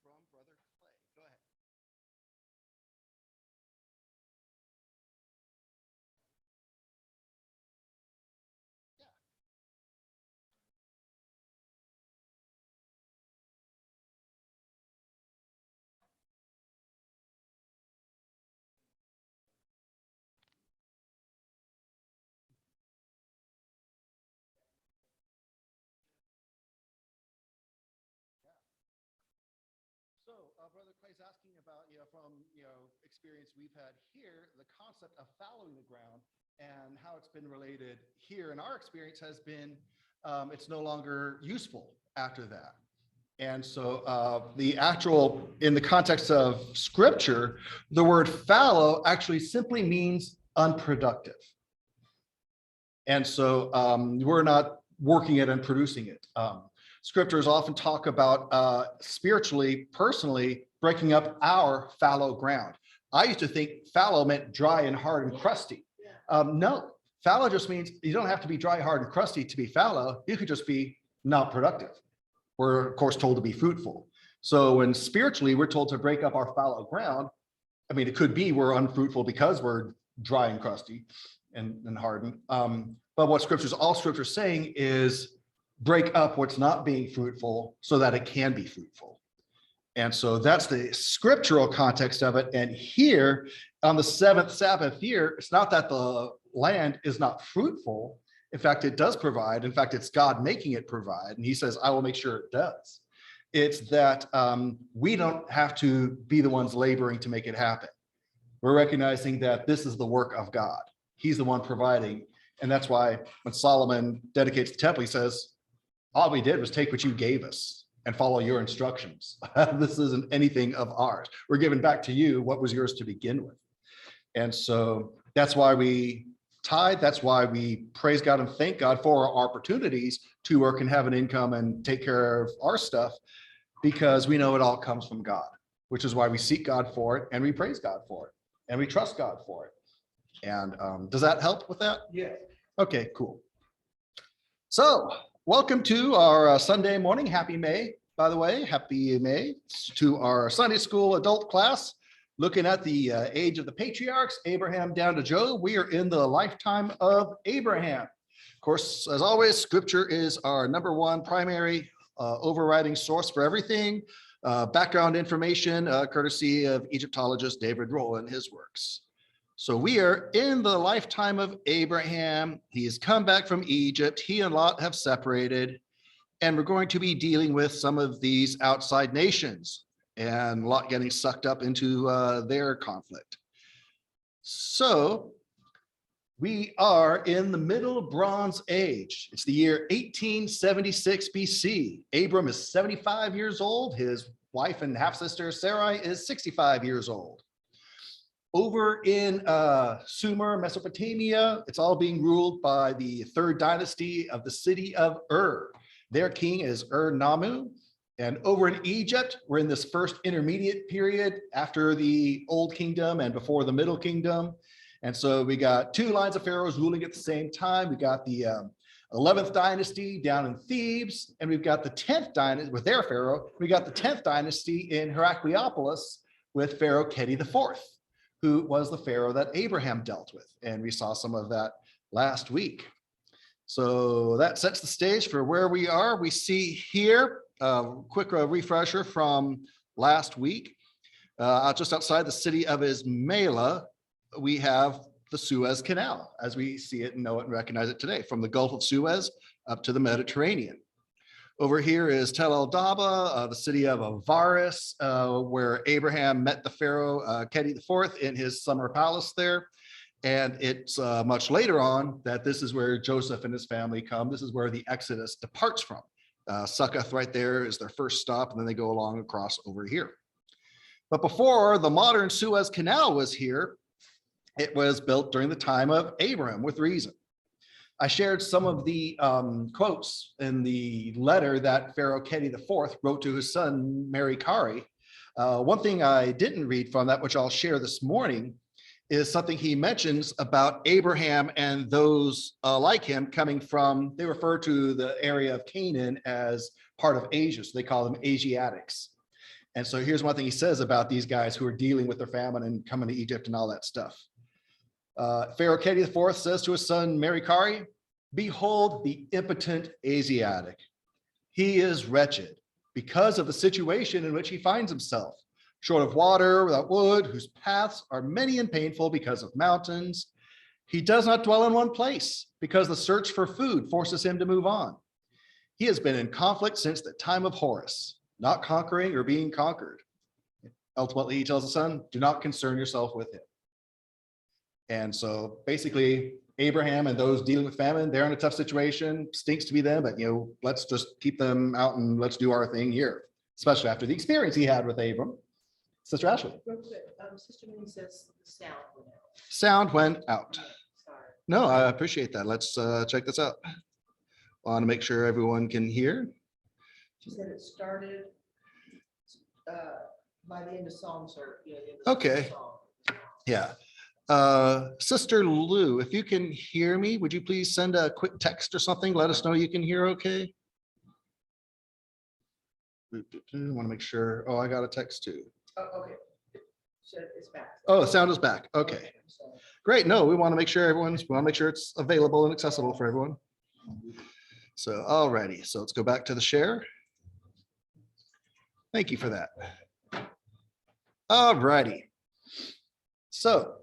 from Brother Clay. Go ahead. Yeah. So, Brother Clay's asking about, from, experience we've had here, the concept of fallowing the ground and how it's been related here in our experience has been, it's no longer useful after that. And so in the context of scripture, the word fallow actually simply means unproductive. And so we're not working it and producing it. Scriptures often talk about spiritually, personally, breaking up our fallow ground. I used to think fallow meant dry and hard and crusty. No, fallow just means you don't have to be dry, hard, and crusty to be fallow. You could just be not productive. We're, of course, told to be fruitful. So when spiritually we're told to break up our fallow ground, I mean, it could be we're unfruitful because we're dry and crusty and hardened. But what all scripture's saying is break up what's not being fruitful so that it can be fruitful. And so that's the scriptural context of it. And here on the seventh Sabbath year, it's not that the land is not fruitful. In fact, it does provide. In fact, it's God making it provide. And he says, I will make sure it does. It's that we don't have to be the ones laboring to make it happen. We're recognizing that this is the work of God. He's the one providing. And that's why when Solomon dedicates the temple, he says, all we did was take what you gave us and follow your instructions. This isn't anything of ours. We're giving back to you what was yours to begin with. And so that's why we tithe. That's why we praise God and thank God for our opportunities to work and have an income and take care of our stuff, because we know it all comes from God, which is why we seek God for it and we praise God for it and we trust God for it. And does that help with that? Yeah. Okay, cool. So welcome to our Sunday morning. Happy May, by the way. Happy May to our Sunday school adult class. Looking at the age of the patriarchs, Abraham down to Job. We are in the lifetime of Abraham. Of course, as always, scripture is our number one primary overriding source for everything. Background information, courtesy of Egyptologist David Roll and his works. So we are in the lifetime of Abraham. He has come back from Egypt. He and Lot have separated. And we're going to be dealing with some of these outside nations and Lot getting sucked up into their conflict. So we are in the Middle Bronze Age. It's the year 1876 BC. Abram is 75 years old. His wife and half-sister Sarai is 65 years old. Over in Sumer, Mesopotamia, it's all being ruled by the third dynasty of the city of Ur. Their king is Ur-Nammu. And over in Egypt, we're in this first intermediate period after the Old Kingdom and before the Middle Kingdom. And so we got two lines of pharaohs ruling at the same time. We got the 11th dynasty down in Thebes, and we've got the 10th dynasty with their pharaoh. We got the 10th dynasty in Heracleopolis with Pharaoh Kedi IV, who was the pharaoh that Abraham dealt with. And we saw some of that last week. So that sets the stage for where we are. We see here a quick refresher from last week. Just outside the city of Ismailia, we have the Suez Canal, as we see it and know it and recognize it today, from the Gulf of Suez up to the Mediterranean. Over here is Tel el-Daba, the city of Avaris, where Abraham met the pharaoh Kedi IV in his summer palace there. And it's much later on that this is where Joseph and his family come. This is where the Exodus departs from. Succoth right there is their first stop, and then they go along across over here. But before the modern Suez Canal was here, it was built during the time of Abram with reason. I shared some of the quotes in the letter that Pharaoh Kedi IV wrote to his son, Merikari. One thing I didn't read from that, which I'll share this morning, is something he mentions about Abraham and those like him coming from, they refer to the area of Canaan as part of Asia, so they call them Asiatics. And so here's one thing he says about these guys who are dealing with their famine and coming to Egypt and all that stuff. Pharaoh Kiriath IV says to his son Merikari, behold the impotent Asiatic. He is wretched because of the situation in which he finds himself, short of water, without wood, whose paths are many and painful because of mountains. He does not dwell in one place because the search for food forces him to move on. He has been in conflict since the time of Horus, not conquering or being conquered. Ultimately, he tells the son, do not concern yourself with him. And so basically, Abraham and those dealing with famine, they're in a tough situation, stinks to be them, but let's just keep them out and let's do our thing here, especially after the experience he had with Abram. Sister Ashley. Sister Minnie says the sound went out. Sound went out. Sorry. No, I appreciate that. Let's check this out. I want to make sure everyone can hear. She said it started by the end of Psalms or Okay. Yeah. Sister Lou, if you can hear me, would you please send a quick text or something? Let us know you can hear okay. I want to make sure. Oh, I got a text too. Oh, okay. So it's back. Oh, the sound is back. Okay. Great. No, we want to make sure we want to make sure it's available and accessible for everyone. So, alrighty. So let's go back to the share. Thank you for that. Alrighty. So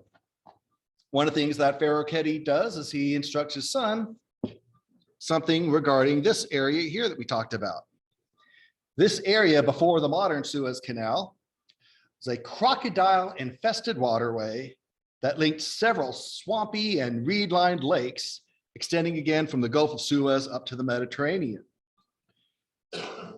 one of the things that Pharaoh Kedi does is he instructs his son something regarding this area here that we talked about. This area before the modern Suez Canal is a crocodile-infested waterway that linked several swampy and reed-lined lakes, extending again from the Gulf of Suez up to the Mediterranean.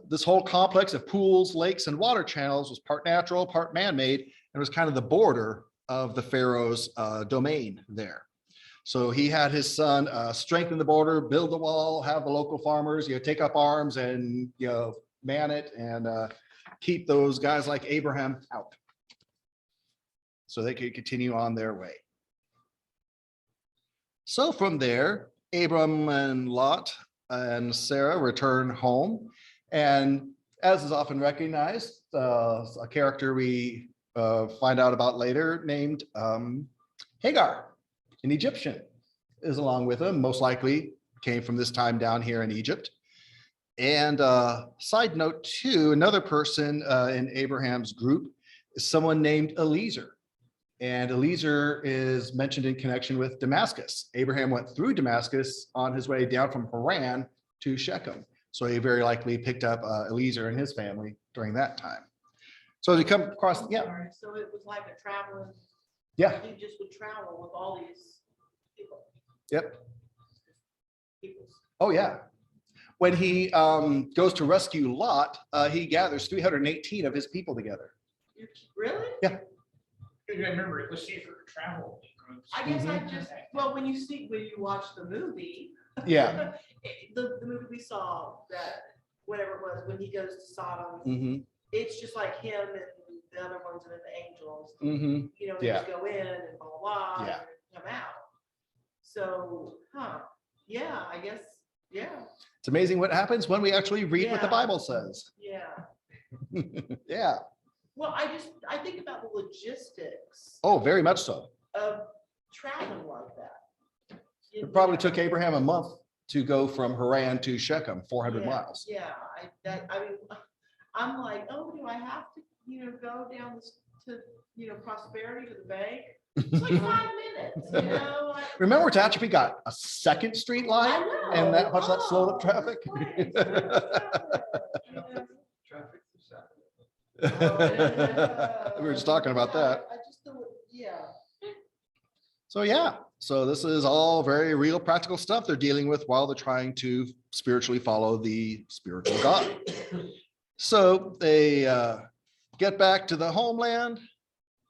This whole complex of pools, lakes, and water channels was part natural, part man-made, and was kind of the border of the Pharaoh's domain there. So he had his son strengthen the border, build the wall, have the local farmers, take up arms and man it and keep those guys like Abraham out, so they could continue on their way. So from there, Abram and Lot and Sarah return home, and as is often recognized, a character we find out about later named Hagar, an Egyptian, is along with them. Most likely came from this time down here in Egypt. And side note too, another person in Abraham's group is someone named Eliezer. And Eliezer is mentioned in connection with Damascus. Abraham went through Damascus on his way down from Haran to Shechem. So he very likely picked up Eliezer and his family during that time. So as we come across, So it was like a traveling. Yeah. He just would travel with all these people. Yep. Peoples. Oh yeah. When he goes to rescue Lot, he gathers 318 of his people together. Really? Yeah. Remember, it was safer to travel. I guess I just, well, when you watch the movie. Yeah. The movie we saw, that whatever it was, when he goes to Sodom, Mm-hmm. it's just like him and the other ones and the angels. Mm-hmm. They Yeah. just go in and blah, blah, blah, Yeah. and come out. So, yeah, I guess, yeah. It's amazing what happens when we actually read what the Yeah. Bible says. Yeah. Yeah. Well, I think about the logistics Oh, very much so. of traveling like that. It probably took Abraham a month to go from Haran to Shechem, 400 Yeah, miles. Yeah, I'm like, oh, do I have to, go down this to, Prosperity to the bank? It's like 5 minutes, Remember, Tehachapi got a second street line, I know. and that much that slowed up traffic. Great. Traffic. We were just talking about that. I just don't, yeah. So yeah, so this is all very real practical stuff they're dealing with while they're trying to spiritually follow the spiritual God. So they get back to the homeland,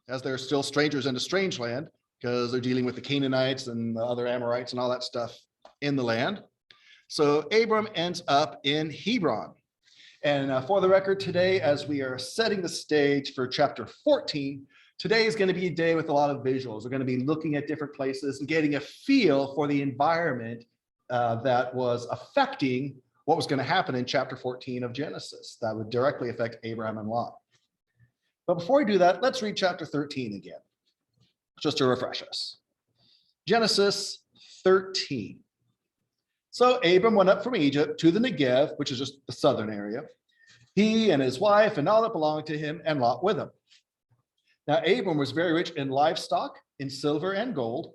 as they're still strangers in a strange land, because they're dealing with the Canaanites and the other Amorites and all that stuff in the land. So Abram ends up in Hebron. And for the record today, as we are setting the stage for chapter 14, today is going to be a day with a lot of visuals. We're going to be looking at different places and getting a feel for the environment that was affecting what was going to happen in chapter 14 of Genesis that would directly affect Abraham and Lot. But before we do that, let's read chapter 13 again, just to refresh us. Genesis 13. So Abram went up from Egypt to the Negev, which is just the southern area. He and his wife and all that belonged to him, and Lot with him. Now Abram was very rich in livestock, in silver and gold.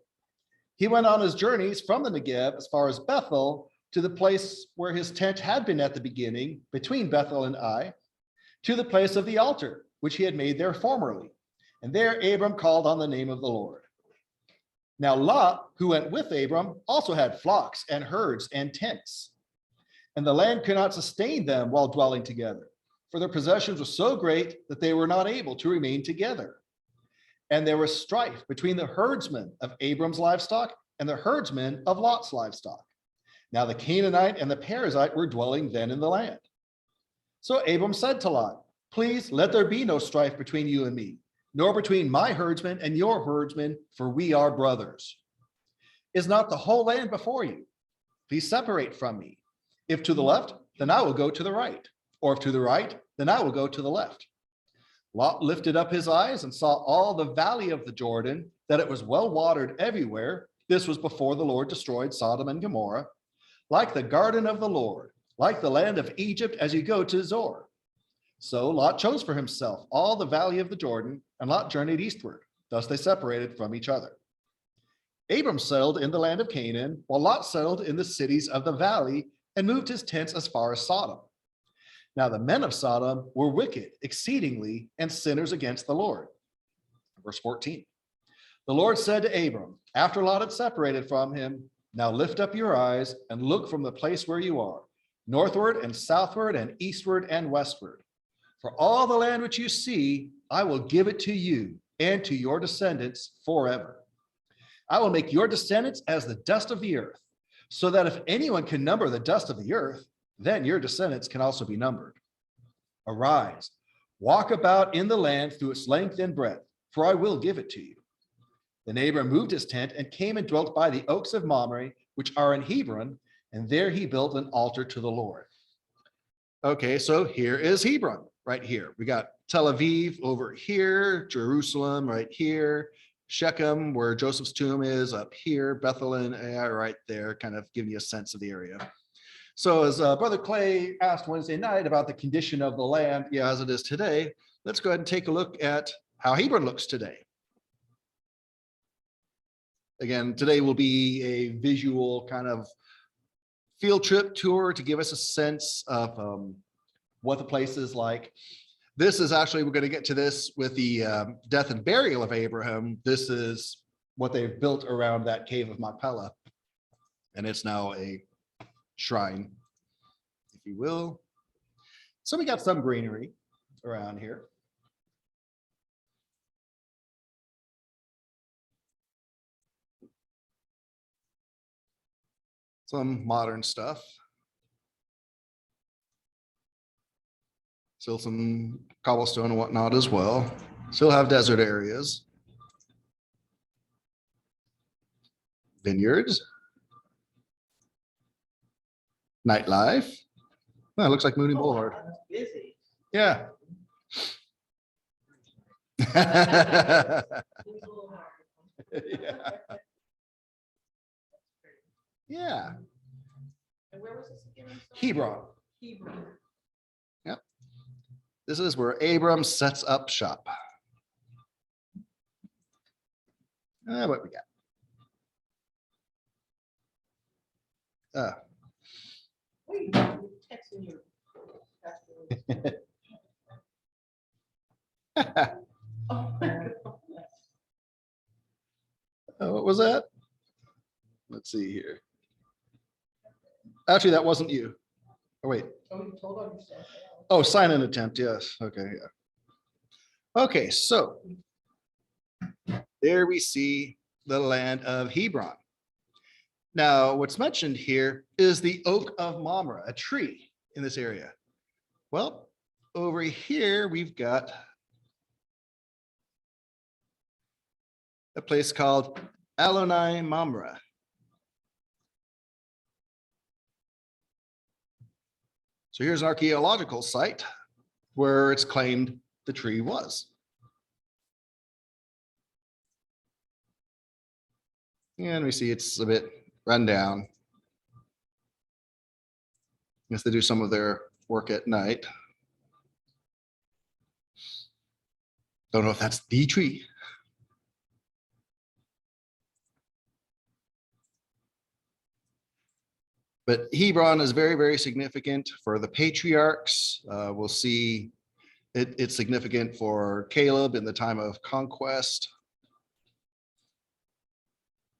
He went on his journeys from the Negev as far as Bethel, to the place where his tent had been at the beginning, between Bethel and Ai, to the place of the altar, which he had made there formerly. And there Abram called on the name of the Lord. Now Lot, who went with Abram, also had flocks and herds and tents. And the land could not sustain them while dwelling together, for their possessions were so great that they were not able to remain together. And there was strife between the herdsmen of Abram's livestock and the herdsmen of Lot's livestock. Now the Canaanite and the Perizzite were dwelling then in the land. So Abram said to Lot, please let there be no strife between you and me, nor between my herdsmen and your herdsmen, for we are brothers. Is not the whole land before you? Please separate from me. If to the left, then I will go to the right, or if to the right, then I will go to the left. Lot lifted up his eyes and saw all the valley of the Jordan, that it was well watered everywhere. This was before the Lord destroyed Sodom and Gomorrah, like the garden of the Lord, like the land of Egypt as you go to Zoar. So Lot chose for himself all the valley of the Jordan, and Lot journeyed eastward. Thus they separated from each other. Abram settled in the land of Canaan, while Lot settled in the cities of the valley and moved his tents as far as Sodom. Now the men of Sodom were wicked exceedingly and sinners against the Lord. Verse 14. The Lord said to Abram, after Lot had separated from him, now lift up your eyes and look from the place where you are, northward and southward and eastward and westward. For all the land which you see, I will give it to you and to your descendants forever. I will make your descendants as the dust of the earth, so that if anyone can number the dust of the earth, then your descendants can also be numbered. Arise, walk about in the land through its length and breadth, for I will give it to you. Then Abram moved his tent and came and dwelt by the oaks of Mamre, which are in Hebron, and there he built an altar to the Lord. Okay, so here is Hebron, right here. We got Tel Aviv over here, Jerusalem right here, Shechem, where Joseph's tomb is, up here, Bethel and Ai right there, kind of giving you a sense of the area. So as Brother Clay asked Wednesday night about the condition of the land, as it is today, let's go ahead and take a look at how Hebron looks today. Again, today will be a visual kind of field trip tour to give us a sense of what the place is like. This is actually, we're going to get to this with the death and burial of Abraham. This is what they've built around that cave of Machpelah. And it's now a shrine, if you will. So we got some greenery around here. Some modern stuff. Still some cobblestone and whatnot as well. Still have desert areas. Vineyards. Nightlife. Oh, it looks like Mooney Boulevard. Busy. Yeah. Yeah. Yeah. And where was this again? I'm sorry? Hebron. Hebron. Yep. This is where Abram sets up shop. What we got? Wait, you're texting your pastor. Oh my God. What was that? Let's see here. Actually, that wasn't you. Oh, wait. Oh, you told on yourself. Oh, sign in attempt. Yes. Okay. Yeah. Okay. So there we see the land of Hebron. Now, what's mentioned here is the oak of Mamre, a tree in this area. Well, over here, we've got a place called Alonai Mamre. So here's an archaeological site where it's claimed the tree was. And we see it's a bit run down. Guess they do some of their work at night. Don't know if that's the tree. But Hebron is very, very significant for the patriarchs. We'll see it's significant for Caleb in the time of conquest.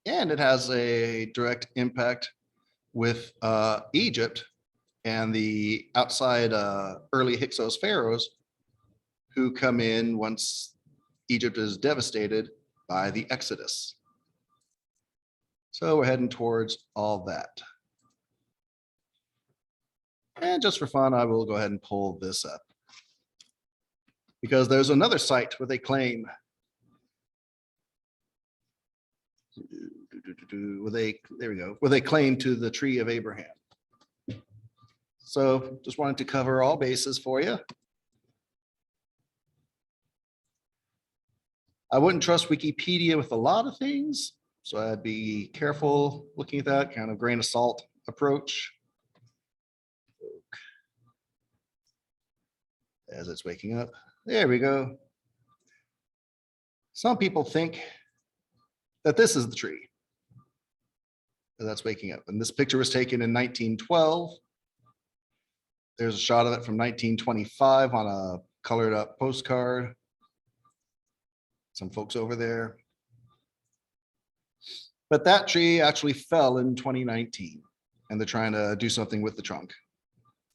And it has a direct impact with Egypt and the outside early Hyksos pharaohs who come in once Egypt is devastated by the Exodus. So we're heading towards all that. And just for fun, I will go ahead and pull this up because there's another site where they claim there we go, where they claim to the tree of Abraham. So just wanted to cover all bases for you. I wouldn't trust Wikipedia with a lot of things, so I'd be careful looking at that kind of grain of salt approach. As it's waking up. There we go. Some people think that this is the tree that's waking up. And this picture was taken in 1912. There's a shot of it from 1925 on a colored up postcard. Some folks over there. But that tree actually fell in 2019 and they're trying to do something with the trunk.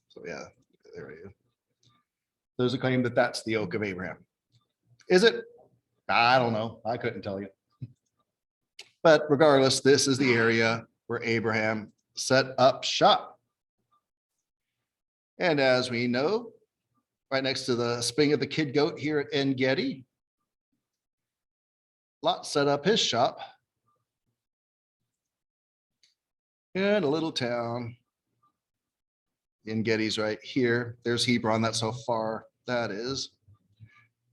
So yeah, there it is. There's a claim that that's the oak of Abraham. Is it? I don't know. I couldn't tell you. But regardless, this is the area where Abraham set up shop. And as we know, right next to the spring of the Kid Goat here at En Gedi, Lot set up his shop in a little town. En Gedi's right here. There's Hebron. That's how far that is.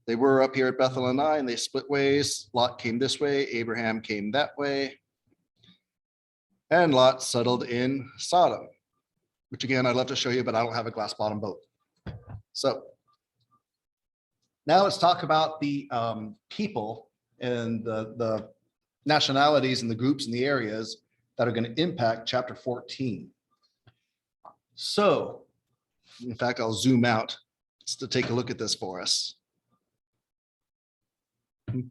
They were up here at Bethel and Ai, and they split ways. Lot came this way. Abraham came that way. And Lot settled in Sodom, which again, I'd love to show you, but I don't have a glass bottom boat. So now let's talk about the people and the nationalities and the groups and the areas that are going to impact chapter 14. So, in fact, I'll zoom out just to take a look at this for us. Just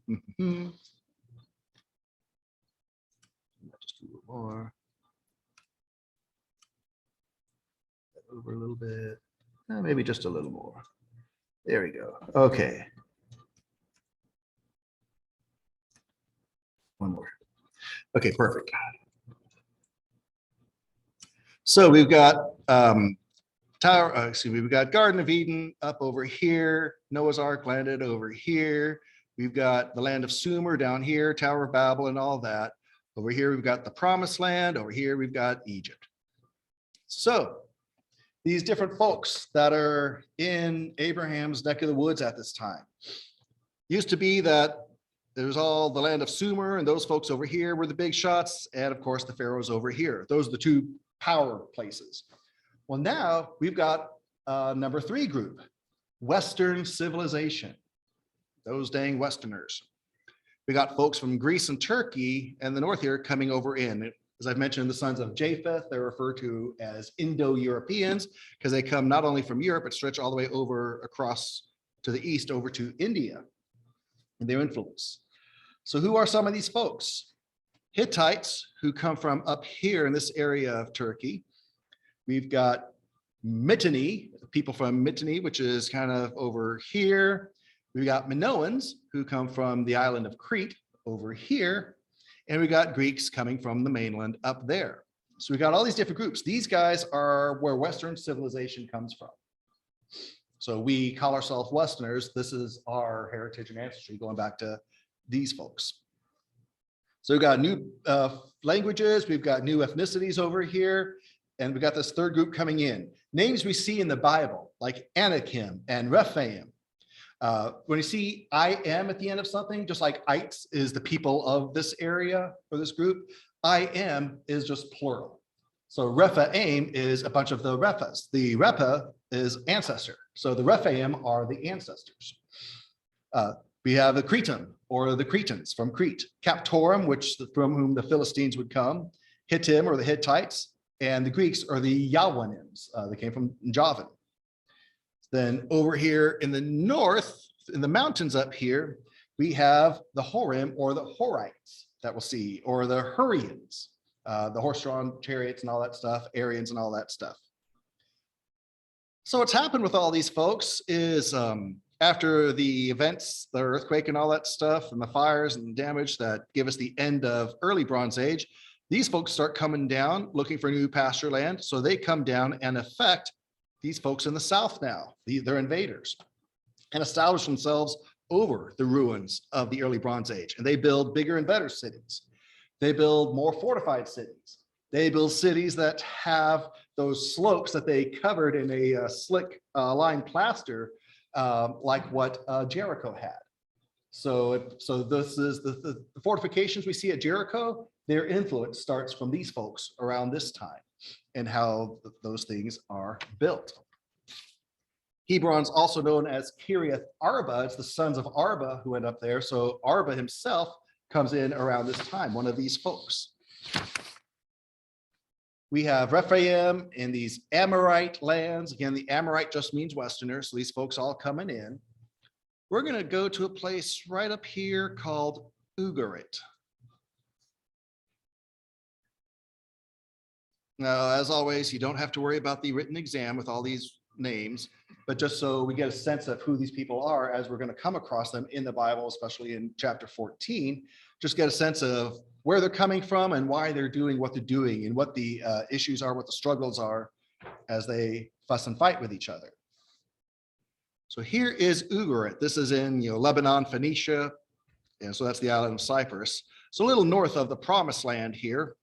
do more. Over a little bit, maybe just a little more. There we go. Okay. One more. Okay, perfect. So we've got we've got Garden of Eden up over here. Noah's Ark landed over here. We've got the land of Sumer down here, Tower of Babel and all that. Over here, we've got the Promised Land. Over here, we've got Egypt. So these different folks that are in Abraham's neck of the woods at this time. Used to be that there's all the land of Sumer and those folks over here were the big shots. And of course, the pharaohs over here. Those are the two power places. Well, now we've got number 3 group, Western civilization. Those dang Westerners. We got folks from Greece and Turkey and the north here coming over in. As I've mentioned, the sons of Japheth, they're referred to as Indo-Europeans because they come not only from Europe, but stretch all the way over across to the east over to India and their influence. So who are some of these folks? Hittites, who come from up here in this area of Turkey. We've got Mitanni, people from Mitanni, which is kind of over here. We've got Minoans, who come from the island of Crete over here. And we got Greeks coming from the mainland up there. So we got all these different groups. These guys are where Western civilization comes from. So we call ourselves Westerners. This is our heritage and ancestry going back to these folks. So we've got new languages. We've got new ethnicities over here. And we got this third group coming in. Names we see in the Bible, like Anakim and Rephaim. When you see I am at the end of something, just like ites is the people of this area or this group, I am is just plural. So Rephaim is a bunch of the Rephas. The Repha is ancestor. So the Rephaim are the ancestors. We have the Cretan or the Cretans from Crete, Captorum, which from whom the Philistines would come, Hittim or the Hittites, and the Greeks are the Yawanims. They came from Javan. Then over here in the north, in the mountains up here, we have the Horim or the Horites that we'll see, or the Hurrians, the horse-drawn chariots and all that stuff, Aryans and all that stuff. So what's happened with all these folks is after the events, the earthquake and all that stuff, and the fires and the damage that give us the end of early Bronze Age, these folks start coming down looking for new pasture land. So they come down and affect these folks in the south now. They're invaders and establish themselves over the ruins of the early Bronze Age. And they build bigger and better cities. They build more fortified cities. They build cities that have those slopes that they covered in a slick lined plaster, like what Jericho had. So this is the fortifications we see at Jericho. Their influence starts from these folks around this time and how those things are built. Hebron's also known as Kiriath-Arba. It's the sons of Arba who went up there. So Arba himself comes in around this time, one of these folks. We have Rephaim in these Amorite lands. Again, the Amorite just means Westerners. So these folks all coming in. We're going to go to a place right up here called Ugarit. Now, as always, you don't have to worry about the written exam with all these names, but just so we get a sense of who these people are as we're going to come across them in the Bible, especially in chapter 14, just get a sense of where they're coming from and why they're doing what they're doing and what the issues are, what the struggles are as they fuss and fight with each other. So here is Ugarit. This is in Lebanon, Phoenicia, and so that's the island of Cyprus. So a little north of the Promised Land here.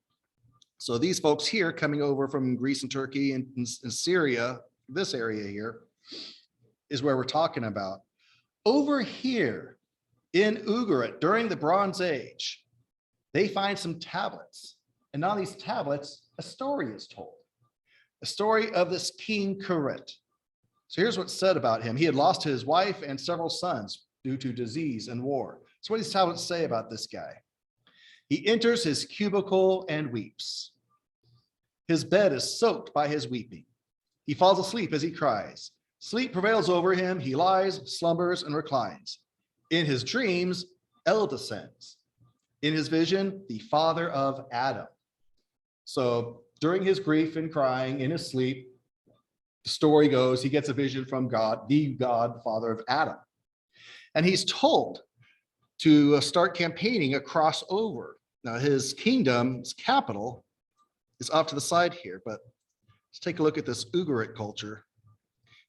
So these folks here coming over from Greece and Turkey and Syria, this area here is where we're talking about. Over here in Ugarit during the Bronze Age, they find some tablets. And on these tablets, a story is told. A story of this King Kiriath. So here's what's said about him. He had lost his wife and several sons due to disease and war. So what do these tablets say about this guy? He enters his cubicle and weeps. His bed is soaked by his weeping. He falls asleep as he cries. Sleep prevails over him. He lies, slumbers, and reclines. In his dreams, El descends. In his vision, the father of Adam. So during his grief and crying in his sleep, the story goes, he gets a vision from God, the father of Adam. And he's told to start campaigning across over. Now his kingdom's capital is off to the side here, but let's take a look at this Ugarit culture.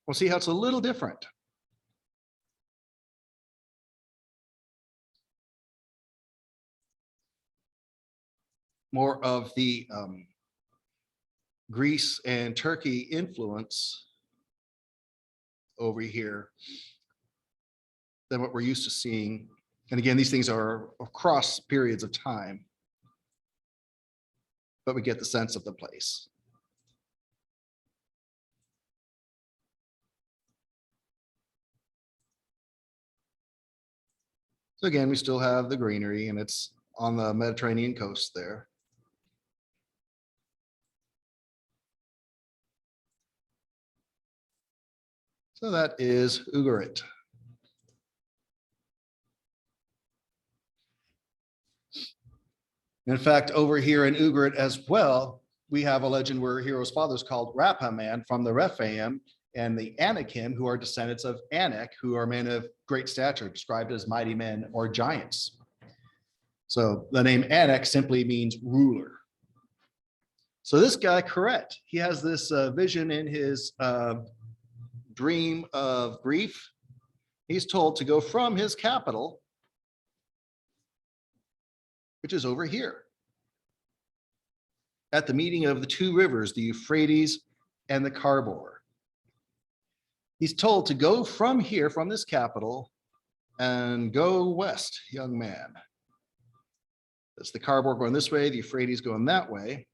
We'll see how it's a little different. More of the Greece and Turkey influence over here than what we're used to seeing. And again, these things are across periods of time, but we get the sense of the place. So again, we still have the greenery and it's on the Mediterranean coast there. So that is Ugarit. In fact, over here in Ugarit as well, we have a legend where a hero's father is called Raphaman from the Rephaim and the Anakim, who are descendants of Anak, who are men of great stature, described as mighty men or giants. So the name Anak simply means ruler. So this guy, Kiriath, he has this vision in his dream of grief. He's told to go from his capital, which is over here, at the meeting of the two rivers, the Euphrates and the Karbor. He's told to go from here, from this capital, and go west, young man. That's the Karbor going this way, the Euphrates going that way.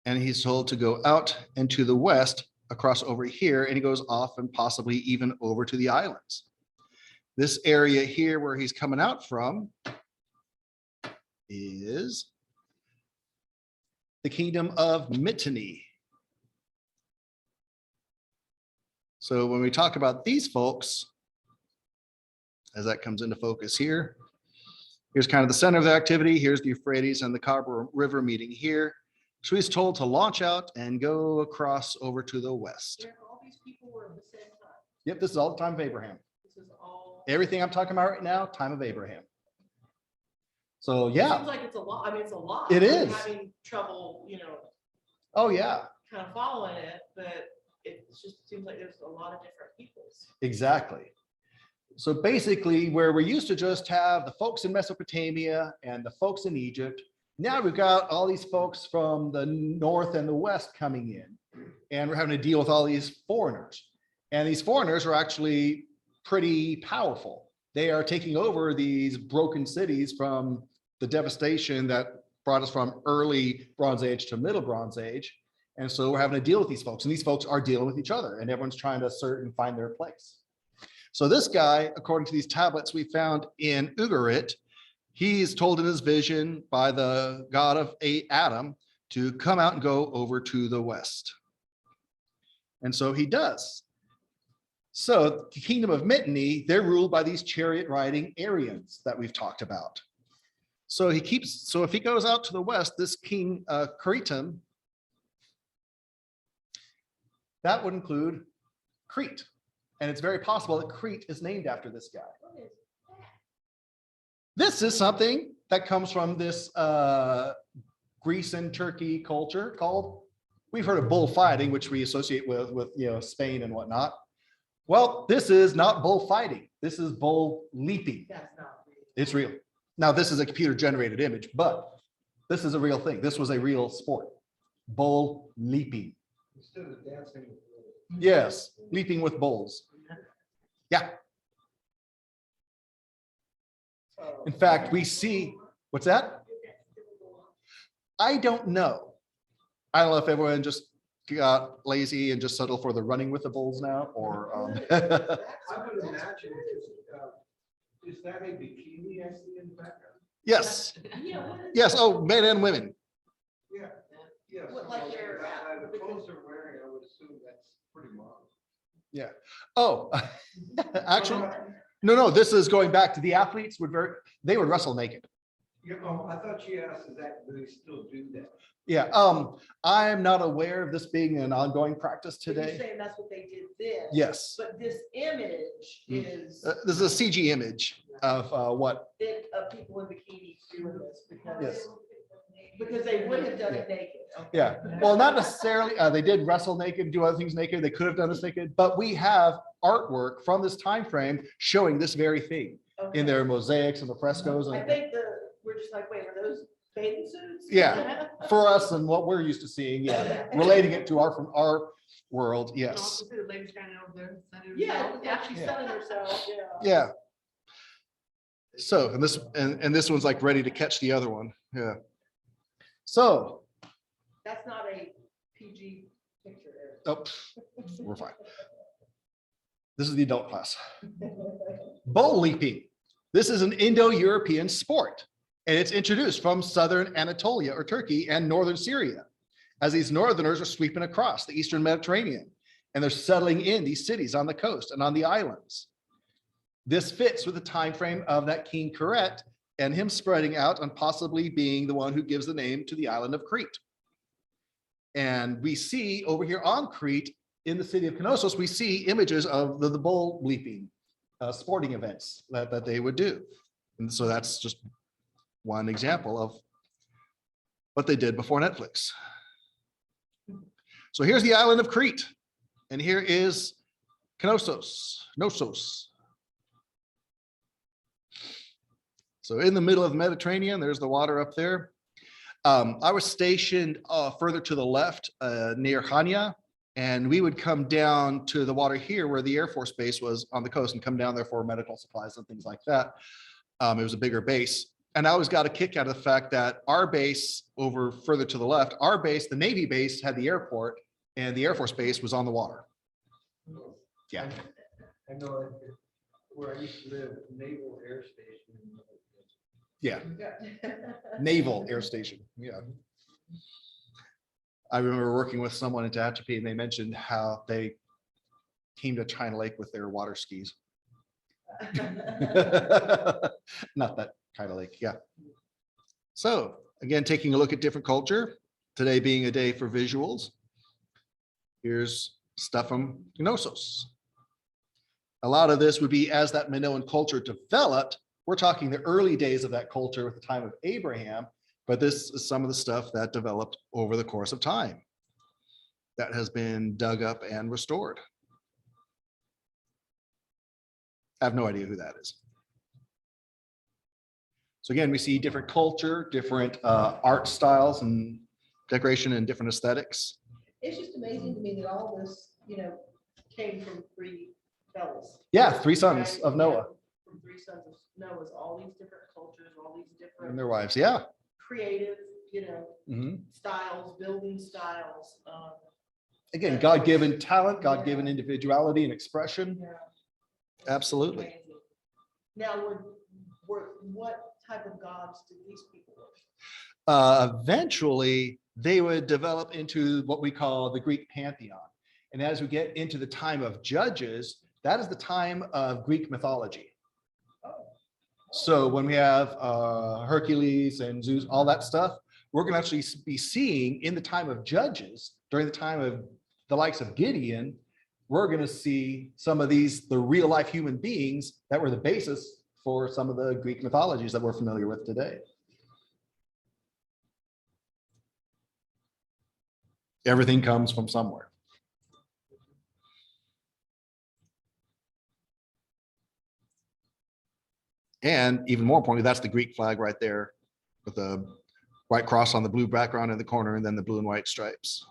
And he's told to go out and to the west, across over here, and he goes off and possibly even over to the islands. This area here where he's coming out from is the kingdom of Mitanni. So when we talk about these folks, as that comes into focus here, here's kind of the center of the activity. Here's the Euphrates and the Karbor River meeting here. So he's told to launch out and go across over to the west. Yeah, all these people were at the same time. Yep, this is all the time of Abraham. This is all. Everything I'm talking about right now, time of Abraham. So It yeah, seems like it's a lot. I mean, it's a lot. It I'm is. having trouble, oh yeah, kind of following it, but it just seems like there's a lot of different peoples. exactly. So basically where we used to just have the folks in Mesopotamia and the folks in Egypt, now we've got all these folks from the north and the west coming in, and we're having to deal with all these foreigners. And these foreigners are actually pretty powerful. They are taking over these broken cities from the devastation that brought us from early Bronze Age to Middle Bronze Age. And so we're having to deal with these folks, and these folks are dealing with each other, and everyone's trying to assert and find their place. So this guy, according to these tablets we found in Ugarit, he's told in his vision by the god of Adam to come out and go over to the west. And so he does. So the kingdom of Mitanni, they're ruled by these chariot riding Aryans that we've talked about. So if he goes out to the west, this king Kiriath, that would include Crete. And it's very possible that Crete is named after this guy. What is that? This is something that comes from this Greece and Turkey culture called, we've heard of bullfighting, which we associate with Spain and whatnot. Well, this is not bullfighting. This is bull leaping. That's not real. It's real. Now, this is a computer generated image, but this is a real thing. This was a real sport. Bull leaping. Instead of dancing with bulls. Yes, leaping with bulls. Yeah. In fact, we see, what's that? I don't know. I don't know if everyone just got lazy and just settled for the running with the bulls now, or I would imagine, is that a bikini I see in the background? yes, Yeah, what is yes. Oh, men and women. Yeah, yes. What, like they're, The clothes they're wearing, I would assume that's pretty modern. Oh, actually, no. This is going back to the athletes they would wrestle naked. Yeah, I thought she asked, do they still do that? Yeah. I'm not aware of this being an ongoing practice You're today. saying that's what they did then. Yes. But this image is This is a CG image of what? of people in bikinis doing this Yes. because they would have done it naked. Okay. Yeah. Well, not necessarily. They did wrestle naked, do other things naked. They could have done this naked, but we have artwork from this time frame showing this very thing Okay. in their mosaics and the frescoes. I And think we're just like, wait, are those bathing suits? Yeah. for us and what we're used to seeing, yeah, relating it to from our world, yes. The lady standing over there. Yeah, yeah, she's Yeah. selling herself, yeah. Yeah. So, and this one's like ready to catch the other one. Yeah. So, That's not a PG picture. Eric. oh, we're fine. This is the adult class. Bull leaping. This is an Indo-European sport, and it's introduced from southern Anatolia or Turkey and northern Syria, as these northerners are sweeping across the eastern Mediterranean, and they're settling in these cities on the coast and on the islands. This fits with the time frame of that King Kiriath and him spreading out and possibly being the one who gives the name to the island of Crete. And we see over here on Crete, in the city of Knossos, we see images of the bull leaping sporting events that they would do. And so that's just one example of what they did before Netflix. So here's the island of Crete, and here is Knossos. So in the middle of the Mediterranean, there's the water up there. I was stationed further to the left near Hanya, and we would come down to the water here where the Air Force Base was on the coast and come down there for medical supplies and things like that. It was a bigger base. And I always got a kick out of the fact that our base over further to the left, our base, the Navy base had the airport and the Air Force Base was on the water. Yeah. I know where I used to live, Naval Air Station. Yeah. Naval Air Station. Yeah. I remember working with someone in Tehachapi and they mentioned how they came to China Lake with their water skis. Not that kind of lake, yeah. So again, taking a look at different culture, today being a day for visuals. Here's stuff from Knossos. A lot of this would be as that Minoan culture developed. We're talking the early days of that culture at the time of Abraham, but this is some of the stuff that developed over the course of time that has been dug up and restored. I have no idea who that is. So again, we see different culture, different art styles and decoration and different aesthetics. It's just amazing to me that all this, came from three fellas. Yeah, three sons Right? of Noah From three sons of Noah's, all these different cultures, all these different and their wives. Yeah. creative, Mhm. styles, building styles. Again, God-given talent, God-given individuality and expression. Yeah. Absolutely. Amazing. Now, what type of gods did these people worship? Eventually, they would develop into what we call the Greek pantheon. And as we get into the time of Judges, that is the time of Greek mythology. So when we have Hercules and Zeus, all that stuff, we're going to actually be seeing in the time of Judges, during the time of the likes of Gideon, we're going to see some of these, the real life human beings that were the basis for some of the Greek mythologies that we're familiar with today. Everything comes from somewhere. And even more importantly, that's the Greek flag right there with the white cross on the blue background in the corner and then the blue and white stripes.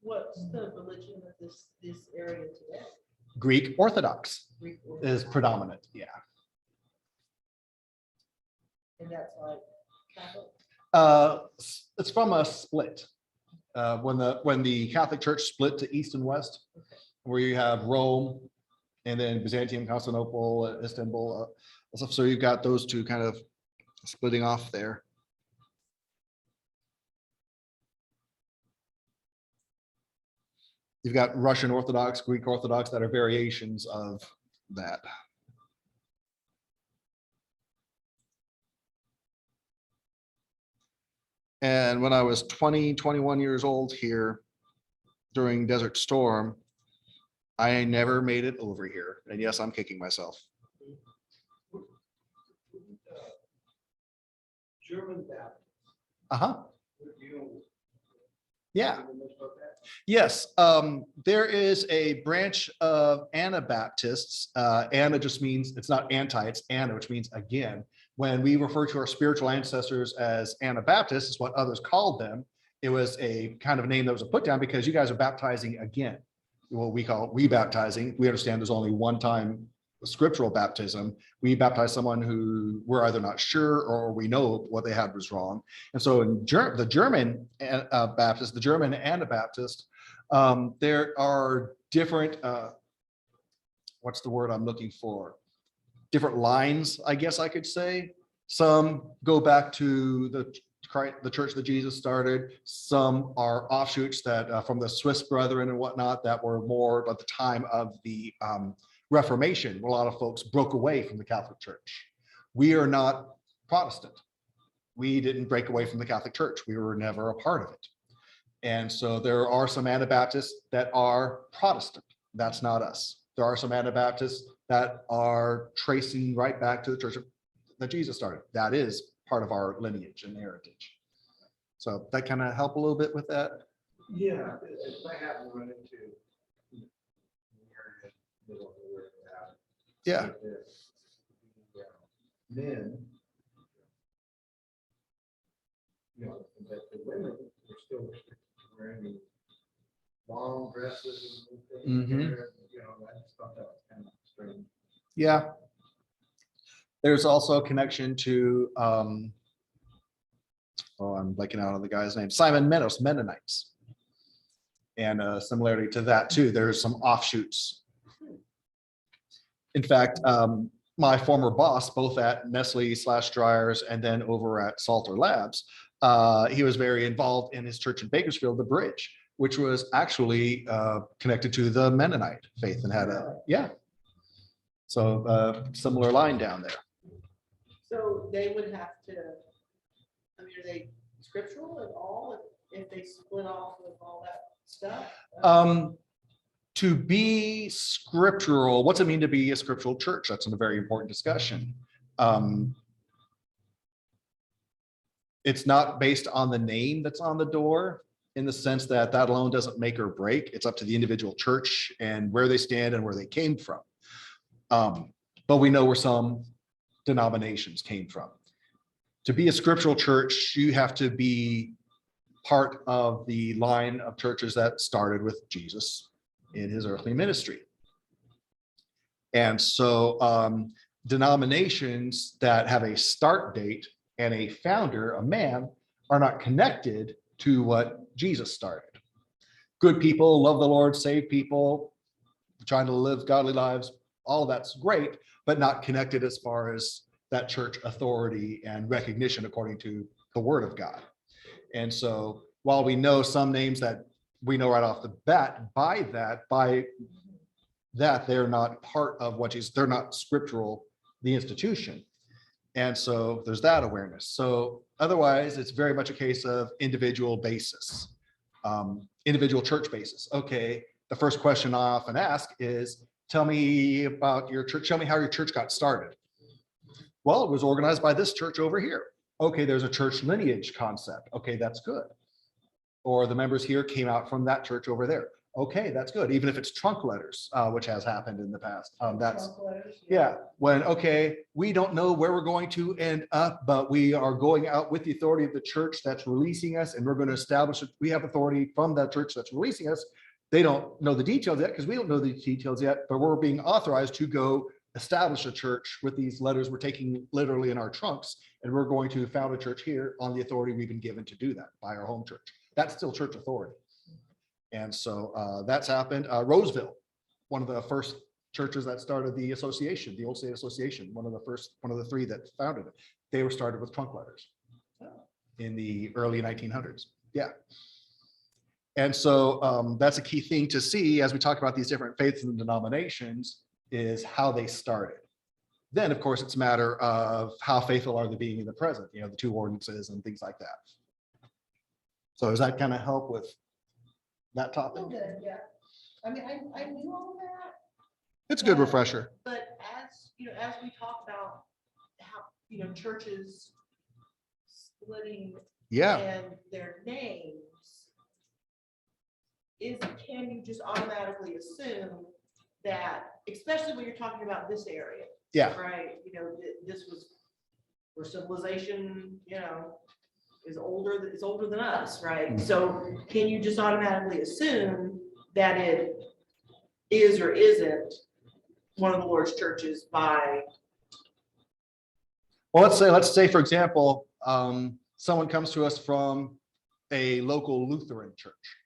What's the religion of this area today? Greek Orthodox Greek is predominant, yeah. And that's like Catholic? It's from a split. When the Catholic Church split to East and West, where you have Rome and then Byzantium, Constantinople, Istanbul, stuff. So you've got those two kind of splitting off there. You've got Russian Orthodox, Greek Orthodox that are variations of that. And when I was 21 years old here during Desert Storm, I never made it over here. And yes, I'm kicking myself. German Baptist. Uh-huh. You know, Yeah. you know much about that? Yes, there is a branch of Anabaptists. Ana just means, it's not anti, it's Ana, which means again. When we refer to our spiritual ancestors as Anabaptists, is what others called them. It was a kind of name that was put down because you guys are baptizing again. What we call rebaptizing. We understand there's only one time scriptural baptism. We baptize someone who we're either not sure or we know what they had was wrong. And so in the German Baptist, the German Anabaptist, there are different, what's the word I'm looking for? Different lines, I guess I could say. Some go back to the church that Jesus started. Some are offshoots that from the Swiss Brethren and whatnot that were more at the time of the Reformation. A lot of folks broke away from the Catholic Church. We are not Protestant. We didn't break away from the Catholic Church. We were never a part of it. And so there are some Anabaptists that are Protestant. That's not us. There are some Anabaptists that are tracing right back to the church that Jesus started. That is part of our lineage and heritage. So that kind of help a little bit with that. Yeah, if I happen to run into middle of nowhere, Yeah. men, you know, that the women were still restricted to wearing these long dresses and things. Mhm. You know, I just thought that was kind of strange. Yeah. There's also a connection to, I'm blanking out on the guy's name, Simon Meadows, Mennonites. And a similarity to that too, there's some offshoots. In fact, my former boss, both at Nestle/Dryers and then over at Salter Labs, he was very involved in his church in Bakersfield, the Bridge, which was actually connected to the Mennonite faith and had so similar line down there. So they would have to, I mean, are they scriptural at all if they split off with all that stuff? To be scriptural, what's it mean to be a scriptural church? That's a very important discussion. It's not based on the name that's on the door, in the sense that that alone doesn't make or break. It's up to the individual church and where they stand and where they came from. But we know where some denominations came from. To be a scriptural church, you have to be part of the line of churches that started with Jesus in his earthly ministry. And so denominations that have a start date and a founder, a man, are not connected to what Jesus started. Good people, love the Lord, save people, trying to live godly lives, all of that's great, but not connected as far as that church authority and recognition according to the word of God. And so while we know some names that we know right off the bat, by that they're not part of what Jesus, they're not scriptural, the institution. And so there's that awareness. So otherwise, it's very much a case of individual basis, individual church basis. Okay, the first question I often ask is, tell me about your church. Show me how your church got started. Well, it was organized by this church over here. Okay, there's a church lineage concept. Okay, that's good. Or the members here came out from that church over there. Okay, that's good. Even if it's trunk letters, which has happened in the past. That's Trunk letters, yeah. When, okay, we don't know where we're going to end up, but we are going out with the authority of the church that's releasing us, and we're going to establish it. We have authority from that church that's releasing us. They don't know the details yet because we don't know the details yet, but we're being authorized to go establish a church with these letters we're taking literally in our trunks, and we're going to found a church here on the authority we've been given to do that by our home church. That's still church authority. And so that's happened. Roseville, one of the first churches that started the association, the Old State Association, one of the three that founded it. They were started with trunk letters in the early 1900s. Yeah. And so that's a key thing to see as we talk about these different faiths and denominations, is how they started. Then, of course, it's a matter of how faithful are they being in the present, you know, the two ordinances and things like that. So does that kind of help with that topic? Good, yeah. I mean, I knew all that, It's a good refresher. but as, you know, as we talk about how, you know, churches splitting Yeah. and their names, can you just automatically assume that, especially when you're talking about this area, Yeah. right? You know, this was where civilization, you know, is older than us, right? So can you just automatically assume that it is or isn't one of the Lord's churches by? Well, let's say, for example, someone comes to us from a local Lutheran church.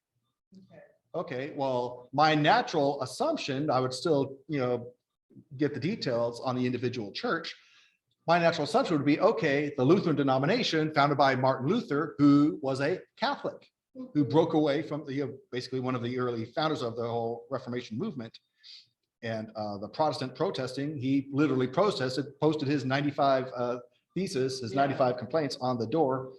Okay, well, my natural assumption, I would still, you know, get the details on the individual church. My natural assumption would be, okay, the Lutheran denomination founded by Martin Luther, who was a Catholic, who broke away from basically one of the early founders of the whole Reformation movement. And the Protestant protesting, he literally posted his 95 thesis, his 95 complaints on the door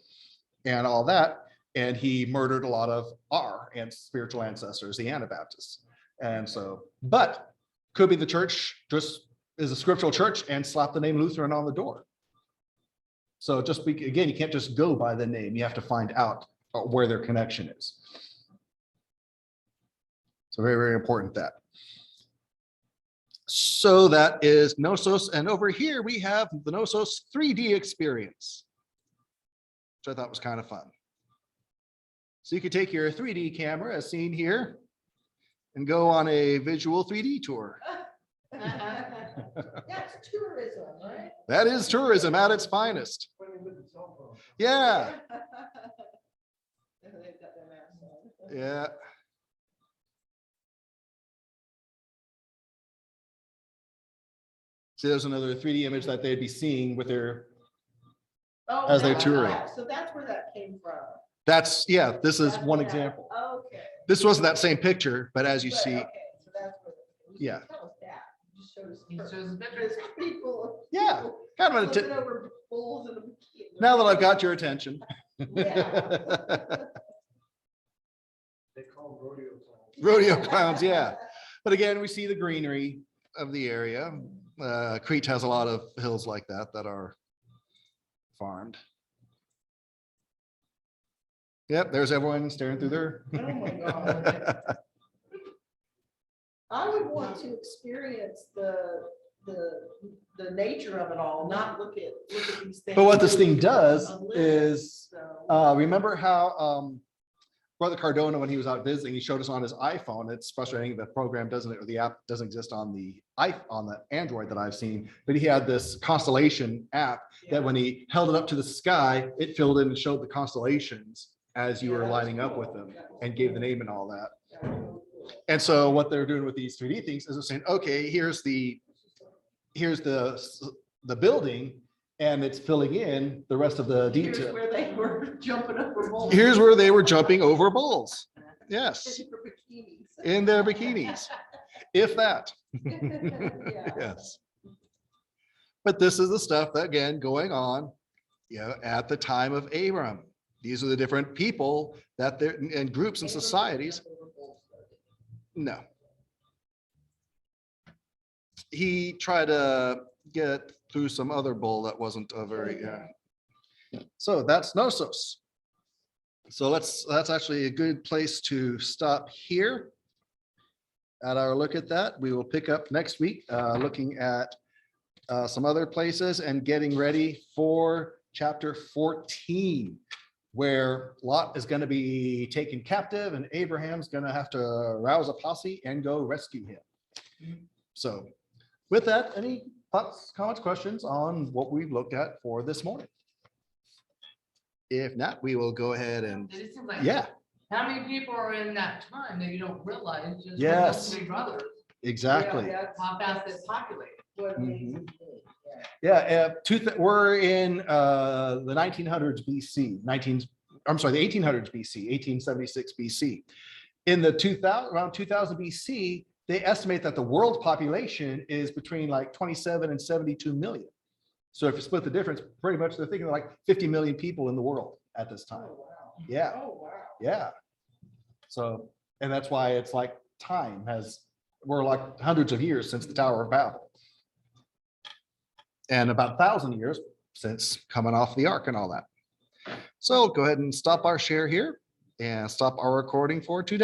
and all that. And he murdered a lot of our spiritual ancestors, the Anabaptists. And so, but could be the church just is a scriptural church and slap the name Lutheran on the door. So again, you can't just go by the name. You have to find out where their connection is. So very, very important that. So that is Knossos. And over here we have the Knossos 3D experience, which I thought was kind of fun. So you could take your 3D camera as seen here and go on a visual 3D tour. That's tourism, right? That is tourism at its finest. Funny with the cell phone. Yeah, They've got their masks on. yeah. So there's another 3D image that they'd be seeing with their, Oh, as they're that's touring. right. So that's where that came from. that's, yeah, this is That's one where that- example. Okay. This wasn't that same picture, but as you But, see, okay, so that's where the- Yeah. Tell us that. You just showed us. He first. shows There's people. Yeah, kind of an Flipping attempt. over bulls in a bikini. Now that I've got your attention. Yeah. They call them rodeo clowns. Rodeo clowns, yeah. But again, we see the greenery of the area. Crete has a lot of hills like that that are farmed. Yep, there's everyone staring through their. Oh my God. I would want to experience the nature of it all, not look at these things. But what this thing does A little, is, so. remember how Brother Cardona, when he was out visiting, he showed us on his iPhone. It's frustrating the program doesn't, or the app doesn't exist on the Android that I've seen. But he had this constellation app that when he held it up to the sky, it filled in and showed the constellations as you Yeah, were that was lining up cool. with them That was and gave the cool. name and all that. Yeah, really cool. And so what they're doing with these 3D things is they're saying, okay, here's the building, and it's filling in the rest of the Here's detail. where they were jumping over bulls. Here's where they were jumping over bulls. Yes, In their bikinis. in their bikinis, if that. Yeah. Yes. But this is the stuff that, again, going on, at the time of Abram. These are the different people that they're, and groups and societies. No. He tried to get through some other bull that wasn't a very, So that's Knossos. So that's actually a good place to stop here at our look at that. We will pick up next week, looking at some other places and getting ready for chapter 14, where Lot is going to be taken captive and Abraham's going to have to rouse a posse and go rescue him. So with that, any thoughts, comments, questions on what we've looked at for this morning? If not, we will go ahead and, It seems like. yeah, How many people are in that time that you don't realize? Just with Yes. those three brothers, exactly. Yeah, that's- how fast it's populated. what amazes Mhm. me, yeah. Yeah, we're in the 1900s BC, the 1800s BC, 1876 BC. In the around 2000 BC, they estimate that the world population is between like 27 and 72 million. So if you split the difference, pretty much they're thinking like 50 million people in the world at this time. Oh, wow. Yeah, Oh, wow. yeah. So, and that's why it's like we're like hundreds of years since the Tower of Babel. And about 1,000 years since coming off the ark and all that. So go ahead and stop our share here and stop our recording for today.